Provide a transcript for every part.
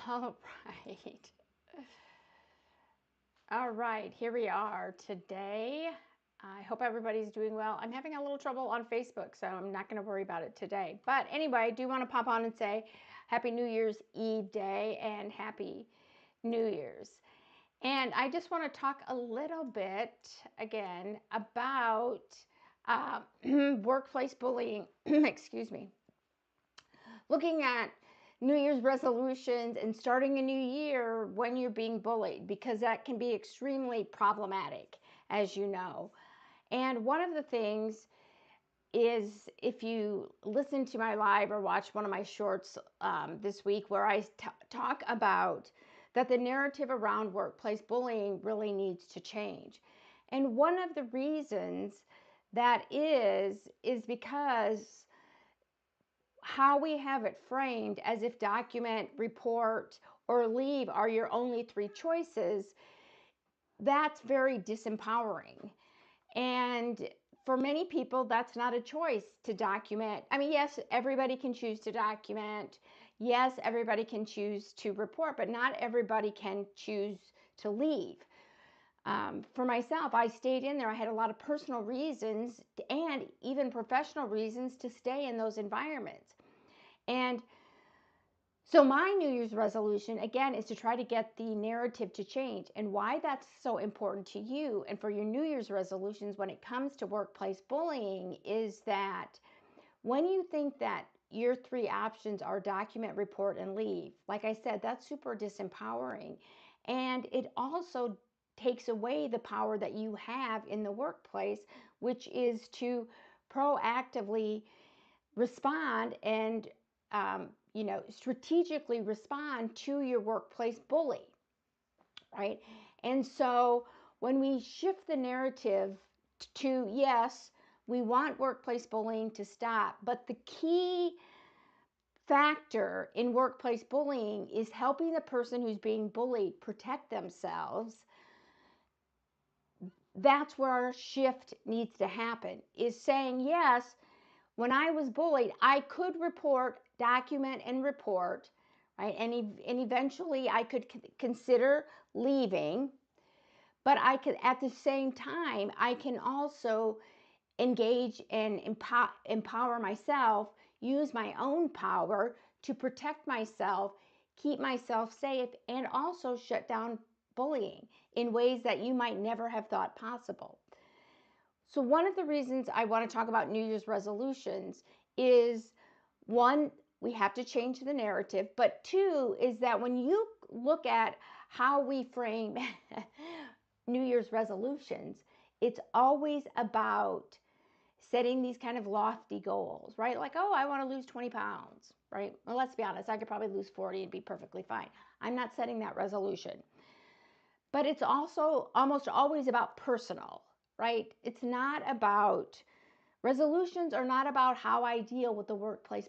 All right. All right, here we are today. I hope everybody's doing well. I'm having a little trouble on Facebook, so I'm not going to worry about it today. But anyway, I do want to pop on and say Happy New Year's Eve day and Happy New Year's. And I just want to talk a little bit again about workplace bullying. Excuse me. Looking at New Year's resolutions and starting a new year when you're being bullied, because that can be extremely problematic, as you know. And one of the things is, if you listen to my live or watch one of my shorts this week, where I talk about that the narrative around workplace bullying really needs to change. And one of the reasons that is because how we have it framed, as if document, report, or leave are your only three choices, that's very disempowering. And for many people, that's not a choice to document. I mean, yes, everybody can choose to document. Yes, everybody can choose to report, but not everybody can choose to leave. For myself, I stayed in there. I had a lot of personal reasons and even professional reasons to stay in those environments. And so my New Year's resolution, again, is to try to get the narrative to change. And why that's so important to you and for your New Year's resolutions when it comes to workplace bullying is that when you think that your three options are document, report, and leave, like I said, that's super disempowering. And it also takes away the power that you have in the workplace, which is to proactively respond and strategically respond to your workplace bully, right? And so when we shift the narrative to, yes, we want workplace bullying to stop, but the key factor in workplace bullying is helping the person who's being bullied protect themselves. That's where our shift needs to happen, is saying, yes, when I was bullied, I could report, document, and report, right? And eventually I could consider leaving, but I could, at the same time, I can also engage and empower myself, use my own power to protect myself, keep myself safe, and also shut down bullying in ways that you might never have thought possible. So one of the reasons I want to talk about New Year's resolutions is, one, we have to change the narrative, but two is that when you look at how we frame New Year's resolutions, it's always about setting these kind of lofty goals, right? Like, oh, I want to lose 20 pounds, right? Well, let's be honest, I could probably lose 40 and be perfectly fine. I'm not setting that resolution. But it's also almost always about personal, right? It's not about, resolutions are not about how I deal with the workplace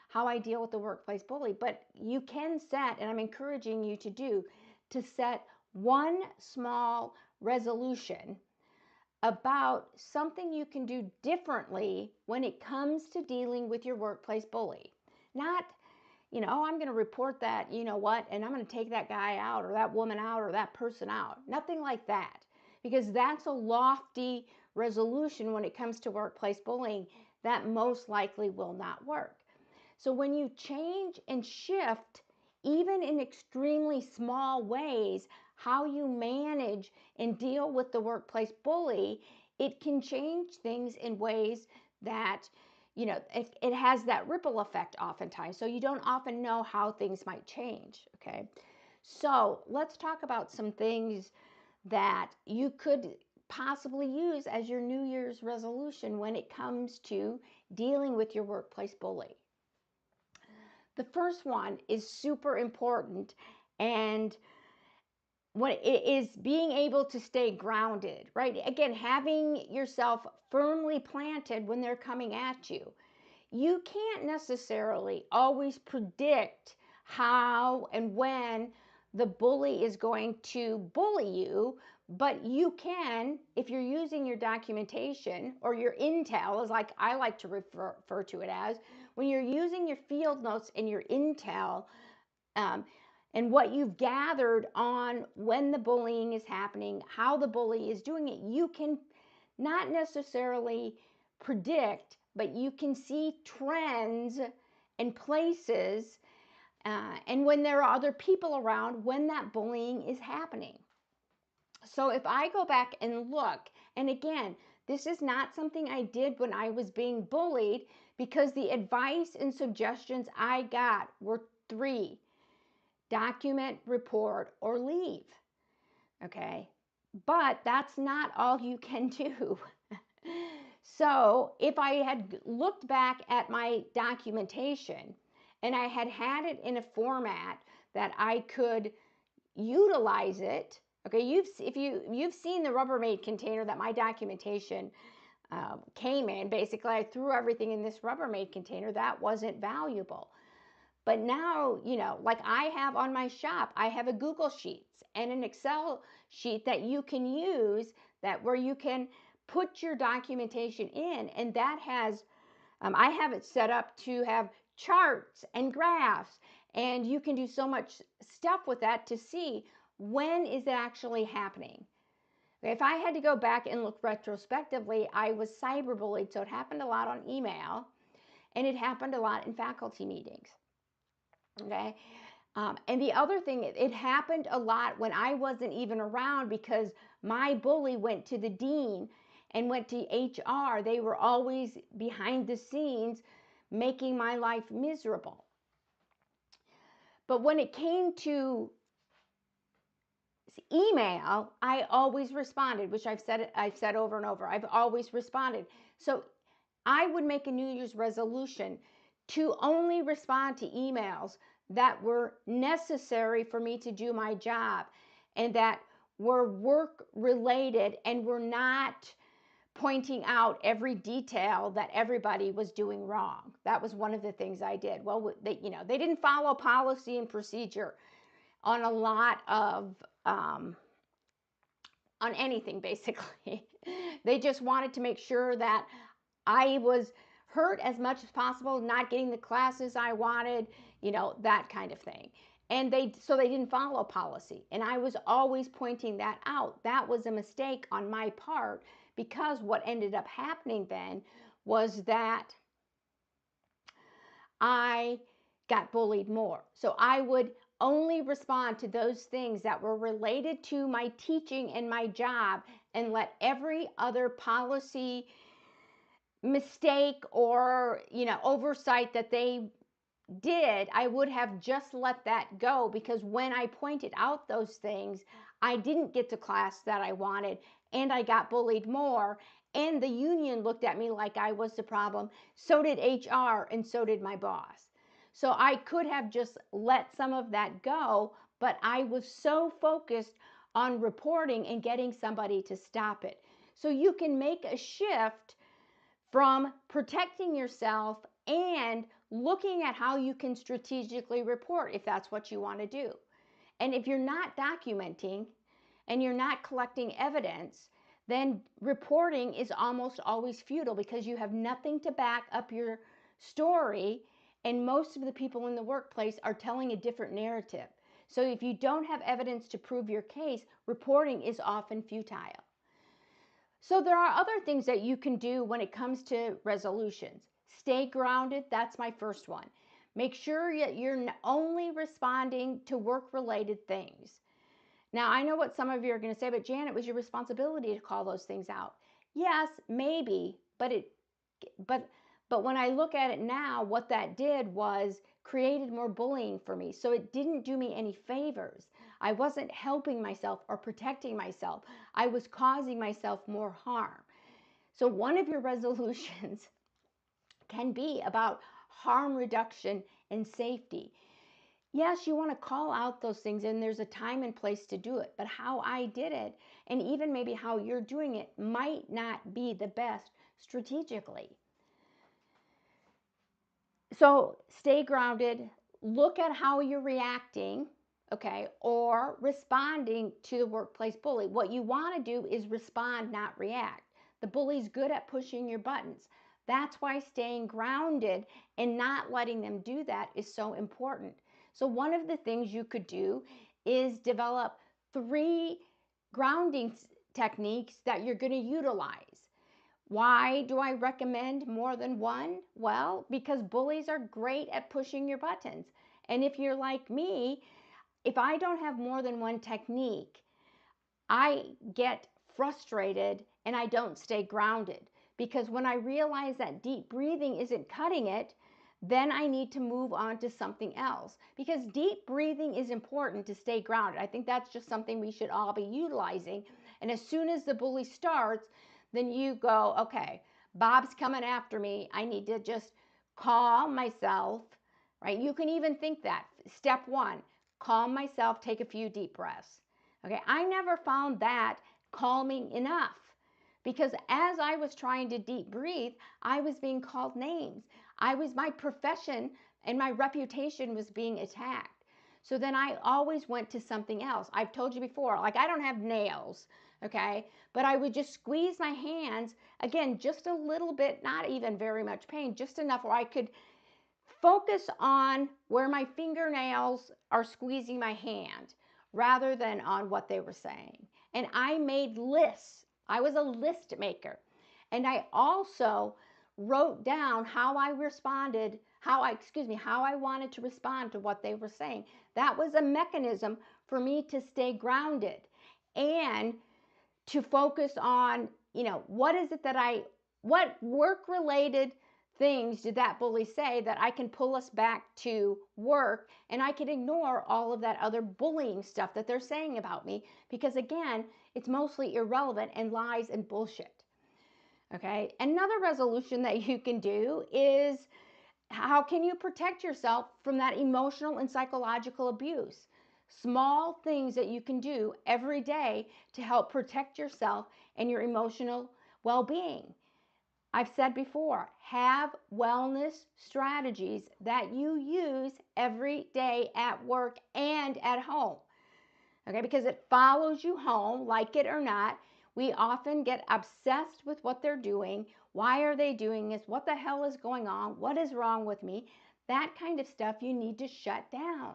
how I deal with the workplace bully, but you can set, and I'm encouraging you to set one small resolution about something you can do differently when it comes to dealing with your workplace bully. Not, oh, I'm going to report that, and I'm going to take that guy out or that woman out or that person out. Nothing like that, because that's a lofty resolution when it comes to workplace bullying that most likely will not work. So when you change and shift, even in extremely small ways, how you manage and deal with the workplace bully, it can change things in ways that, it has that ripple effect oftentimes. So you don't often know how things might change, okay? So let's talk about some things that you could possibly use as your New Year's resolution when it comes to dealing with your workplace bully. The first one is super important, and what it is being able to stay grounded, right? Again, having yourself firmly planted when they're coming at you. You can't necessarily always predict how and when the bully is going to bully you, but you can, if you're using your documentation or your intel, as like I like to refer to it as, when you're using your field notes and your intel, um, and what you've gathered on when the bullying is happening, how the bully is doing it, you can not necessarily predict, but you can see trends and places, and when there are other people around when that bullying is happening. So if I go back and look, and again, this is not something I did when I was being bullied, because the advice and suggestions I got were three: document, report, or leave. Okay. But that's not all you can do. So if I had looked back at my documentation and I had had it in a format that I could utilize it. Okay, you've seen the Rubbermaid container that my documentation came in. Basically, I threw everything in this Rubbermaid container that wasn't valuable. But now, like I have on my shop, I have a Google Sheets and an Excel sheet that you can use, that where you can put your documentation in, and that has I have it set up to have charts and graphs, and you can do so much stuff with that to see when is it actually happening. If I had to go back and look retrospectively, I was cyberbullied, so it happened a lot on email, and it happened a lot in faculty meetings. Okay. And the other thing, it happened a lot when I wasn't even around, because my bully went to the dean and went to HR. They were always behind the scenes making my life miserable. But when it came to email, I always responded, which I've said over and over. I've always responded. So I would make a New Year's resolution to only respond to emails that were necessary for me to do my job, and that were work related and were not pointing out every detail that everybody was doing wrong. That was one of the things I did. Well, they didn't follow policy and procedure on a lot of on anything, basically. They just wanted to make sure that I was hurt as much as possible, not getting the classes I wanted, that kind of thing. And they didn't follow policy. And I was always pointing that out. That was a mistake on my part, because what ended up happening then was that I got bullied more. So I would only respond to those things that were related to my teaching and my job, and let every other policy mistake or oversight that they did, I would have just let that go, because when I pointed out those things, I didn't get the class that I wanted, and I got bullied more, and the union looked at me like I was the problem. So did HR, and so did my boss. So I could have just let some of that go, but I was so focused on reporting and getting somebody to stop it. So you can make a shift from protecting yourself and looking at how you can strategically report, if that's what you want to do. And if you're not documenting and you're not collecting evidence, then reporting is almost always futile, because you have nothing to back up your story, and most of the people in the workplace are telling a different narrative. So if you don't have evidence to prove your case, reporting is often futile. So there are other things that you can do when it comes to resolutions. Stay grounded. That's my first one. Make sure that you're only responding to work-related things. Now, I know what some of you are going to say, but Janet, it was your responsibility to call those things out. Yes, maybe, but when I look at it now, what that did was created more bullying for me. So it didn't do me any favors. I wasn't helping myself or protecting myself. I was causing myself more harm. So one of your resolutions can be about harm reduction and safety. Yes, you want to call out those things, and there's a time and place to do it. But how I did it, and even maybe how you're doing it, might not be the best strategically. So stay grounded, look at how you're reacting, okay, or responding to the workplace bully. What you want to do is respond, not react. The bully's good at pushing your buttons. That's why staying grounded and not letting them do that is so important. So, one of the things you could do is develop 3 grounding techniques that you're going to utilize. Why do I recommend more than one? Well, because bullies are great at pushing your buttons. And if you're like me, if I don't have more than one technique, I get frustrated and I don't stay grounded. Because when I realize that deep breathing isn't cutting it, then I need to move on to something else. Because deep breathing is important to stay grounded. I think that's just something we should all be utilizing. And as soon as the bully starts, then you go, okay, Bob's coming after me. I need to just calm myself, right? You can even think that. Step 1, calm myself, take a few deep breaths. Okay, I never found that calming enough because as I was trying to deep breathe, I was being called names. My profession and my reputation was being attacked. So then I always went to something else. I've told you before, like I don't have nails, okay? But I would just squeeze my hands, again, just a little bit, not even very much pain, just enough where I could focus on where my fingernails are squeezing my hand rather than on what they were saying. And I made lists. I was a list maker. And I also wrote down how I responded, how I wanted to respond to what they were saying. That was a mechanism for me to stay grounded and to focus on, what is it what work related things did that bully say that I can pull us back to work and I can ignore all of that other bullying stuff that they're saying about me because again, it's mostly irrelevant and lies and bullshit. Okay? Another resolution that you can do is how can you protect yourself from that emotional and psychological abuse? Small things that you can do every day to help protect yourself and your emotional well-being. I've said before, have wellness strategies that you use every day at work and at home. Okay, because it follows you home, like it or not. We often get obsessed with what they're doing. Why are they doing this? What the hell is going on? What is wrong with me? That kind of stuff you need to shut down.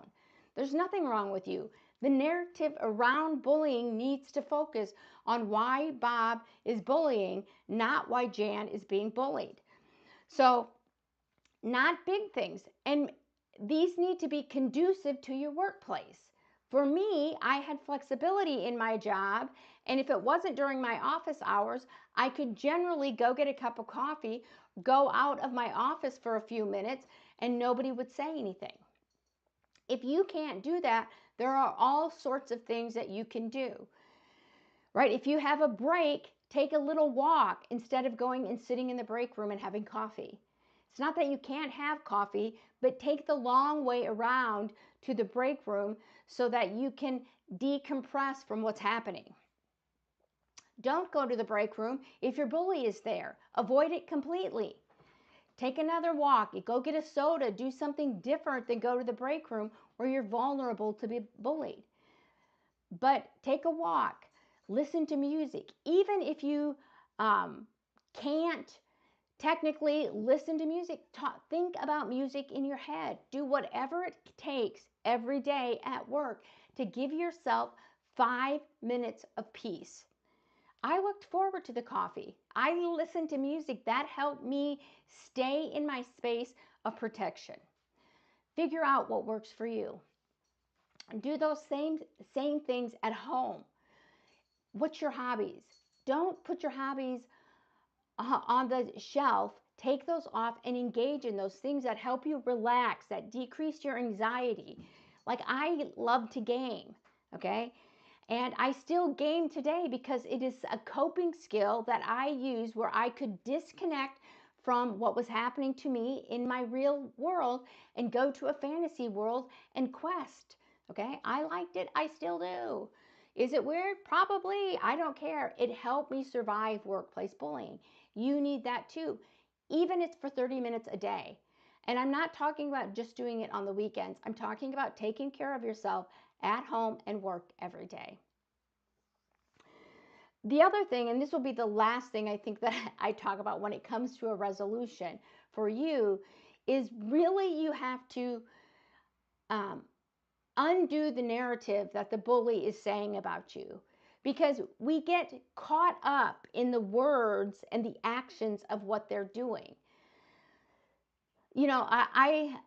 There's nothing wrong with you. The narrative around bullying needs to focus on why Bob is bullying, not why Jan is being bullied. So, not big things. And these need to be conducive to your workplace. For me, I had flexibility in my job, and if it wasn't during my office hours, I could generally go get a cup of coffee, go out of my office for a few minutes, and nobody would say anything. If you can't do that, there are all sorts of things that you can do, right? If you have a break, take a little walk instead of going and sitting in the break room and having coffee. It's not that you can't have coffee, but take the long way around to the break room so that you can decompress from what's happening. Don't go to the break room if your bully is there. Avoid it completely. Take another walk, go get a soda, do something different than go to the break room where you're vulnerable to be bullied. But take a walk, listen to music. Even if you can't technically listen to music, think about music in your head. Do whatever it takes every day at work to give yourself 5 minutes of peace. I looked forward to the coffee. I listened to music. That helped me stay in my space of protection. Figure out what works for you. Do those same things at home. What's your hobbies? Don't put your hobbies on the shelf. Take those off and engage in those things that help you relax, that decrease your anxiety. Like I love to game, okay? And I still game today because it is a coping skill that I use where I could disconnect from what was happening to me in my real world and go to a fantasy world and quest. Okay, I liked it. I still do. Is it weird? Probably. I don't care. It helped me survive workplace bullying. You need that too, even if it's for 30 minutes a day. And I'm not talking about just doing it on the weekends. I'm talking about taking care of yourself at home and work every day. The other thing, and this will be the last thing I think that I talk about when it comes to a resolution for you, is really you have to um, undo the narrative that the bully is saying about you, because we get caught up in the words and the actions of what they're doing.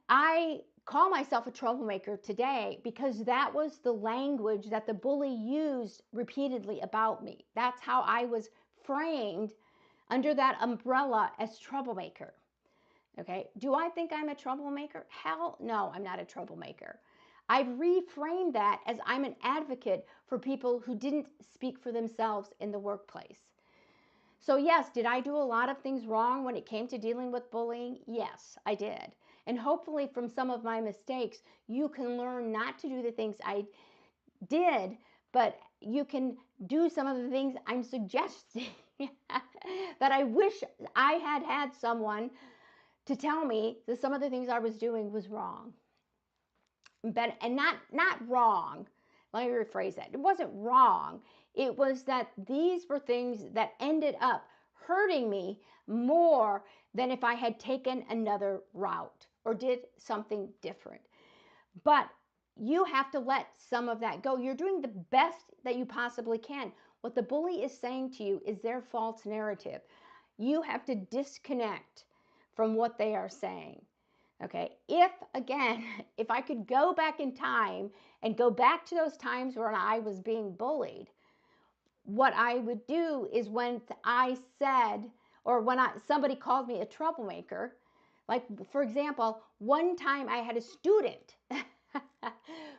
I call myself a troublemaker today because that was the language that the bully used repeatedly about me. That's how I was framed under that umbrella as troublemaker. Okay. Do I think I'm a troublemaker? Hell no, I'm not a troublemaker. I've reframed that as I'm an advocate for people who didn't speak for themselves in the workplace. So, yes, did I do a lot of things wrong when it came to dealing with bullying? Yes, I did. And hopefully, from some of my mistakes, you can learn not to do the things I did, but you can do some of the things I'm suggesting that I wish I had had someone to tell me that some of the things I was doing was wrong. But, and not wrong. Let me rephrase that. It wasn't wrong. It was that these were things that ended up hurting me more than if I had taken another route or did something different. But you have to let some of that go. You're doing the best that you possibly can. What the bully is saying to you is their false narrative. You have to disconnect from what they are saying. Okay, if I could go back in time and go back to those times when I was being bullied, what I would do is when I said, or when somebody called me a troublemaker, like for example, one time I had a student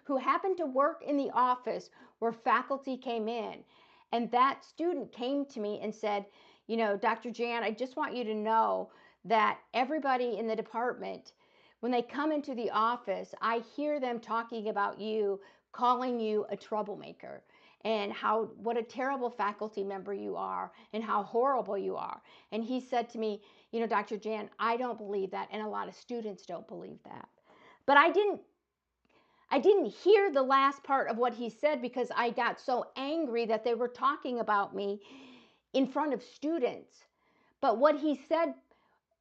who happened to work in the office where faculty came in. And that student came to me and said, Dr. Jan, I just want you to know that everybody in the department, when they come into the office, I hear them talking about you, calling you a troublemaker, and what a terrible faculty member you are and how horrible you are. And he said to me, Dr. Jan, I don't believe that, and a lot of students don't believe that. But I didn't hear the last part of what he said because I got so angry that they were talking about me in front of students. But what he said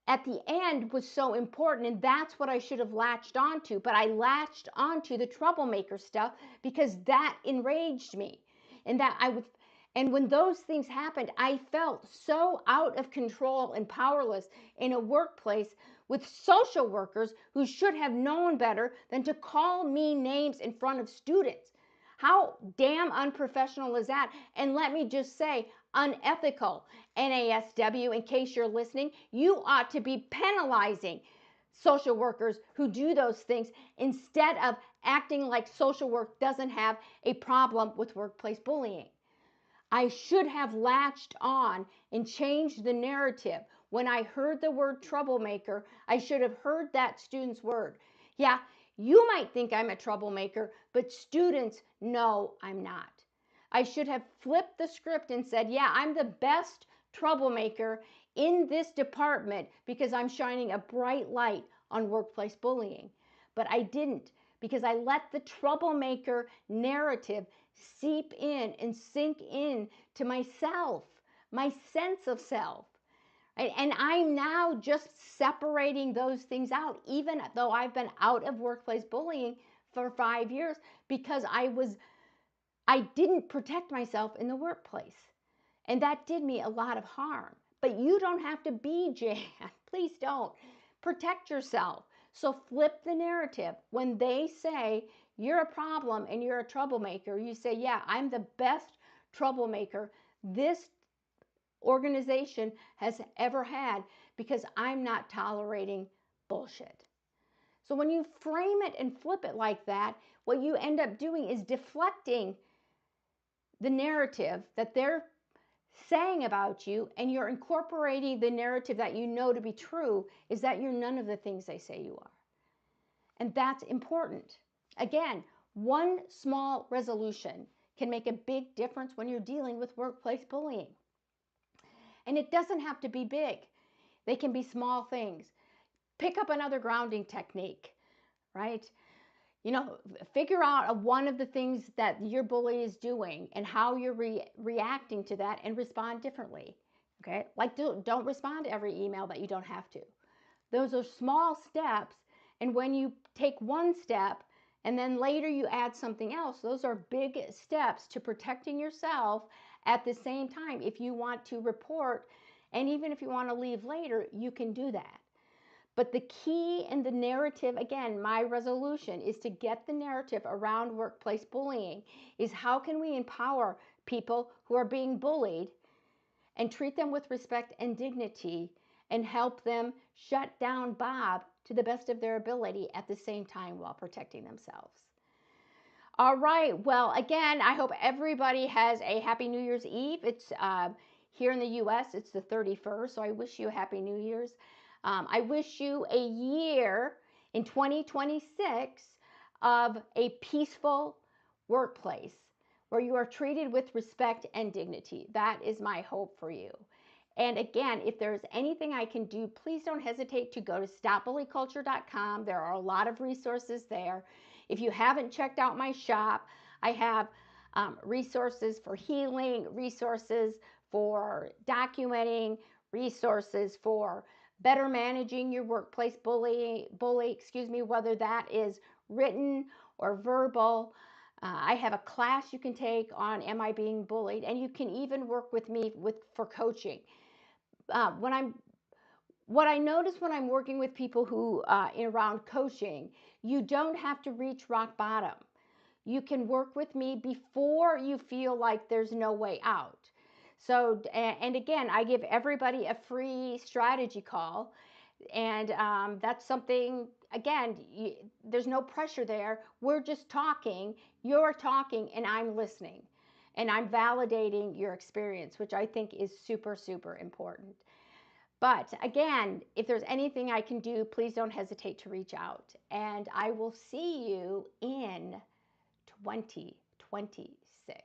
at the end was so important, and that's what I should have latched onto. But I latched onto the troublemaker stuff because that enraged me. And when those things happened, I felt so out of control and powerless in a workplace with social workers who should have known better than to call me names in front of students. How damn unprofessional is that? And let me just say, unethical. NASW, in case you're listening, you ought to be penalizing social workers who do those things instead of acting like social work doesn't have a problem with workplace bullying. I should have latched on and changed the narrative. When I heard the word troublemaker, I should have heard that student's word. Yeah, you might think I'm a troublemaker, but students know I'm not. I should have flipped the script and said, yeah, I'm the best troublemaker in this department because I'm shining a bright light on workplace bullying. But I didn't, because I let the troublemaker narrative seep in and sink in to myself, my sense of self. And I'm now just separating those things out, even though I've been out of workplace bullying for 5 years, because I didn't protect myself in the workplace. And that did me a lot of harm. But you don't have to be Jan. Please don't. Protect yourself. So flip the narrative. When they say you're a problem and you're a troublemaker, you say, yeah, I'm the best troublemaker this organization has ever had because I'm not tolerating bullshit. So when you frame it and flip it like that, what you end up doing is deflecting the narrative that they're saying about you, and you're incorporating the narrative that you know to be true is that you're none of the things they say you are. And that's important. Again, one small resolution can make a big difference when you're dealing with workplace bullying. And it doesn't have to be big. They can be small things. Pick up another grounding technique, right? You know, figure out one of the things that your bully is doing and how you're reacting to that, and respond differently. Okay, like don't respond to every email that you don't have to. Those are small steps, and when you take one step and then later you add something else, those are big steps to protecting yourself. At the same time, if you want to report, and even if you want to leave later, you can do that. But the key in the narrative, again, my resolution is to get the narrative around workplace bullying, is how can we empower people who are being bullied and treat them with respect and dignity, and help them shut down Bob to the best of their ability at the same time while protecting themselves. All right. Well, again, I hope everybody has a happy New Year's Eve. It's here in the U.S., it's the 31st, so I wish you a happy New Year's. I wish you a year in 2026 of a peaceful workplace where you are treated with respect and dignity. That is my hope for you. And again, if there's anything I can do, please don't hesitate to go to stopbullyculture.com. There are a lot of resources there. If you haven't checked out my shop, I have resources for healing, resources for documenting, resources for better managing your workplace whether that is written or verbal. I have a class you can take on Am I Being Bullied? And you can even work with me for coaching. When I'm What I notice when I'm working with people who around coaching, you don't have to reach rock bottom. You can work with me before you feel like there's no way out. So, and again, I give everybody a free strategy call. And that's something, again, there's no pressure there. We're just talking. You're talking, and I'm listening. And I'm validating your experience, which I think is super, super important. But again, if there's anything I can do, please don't hesitate to reach out. And I will see you in 2026.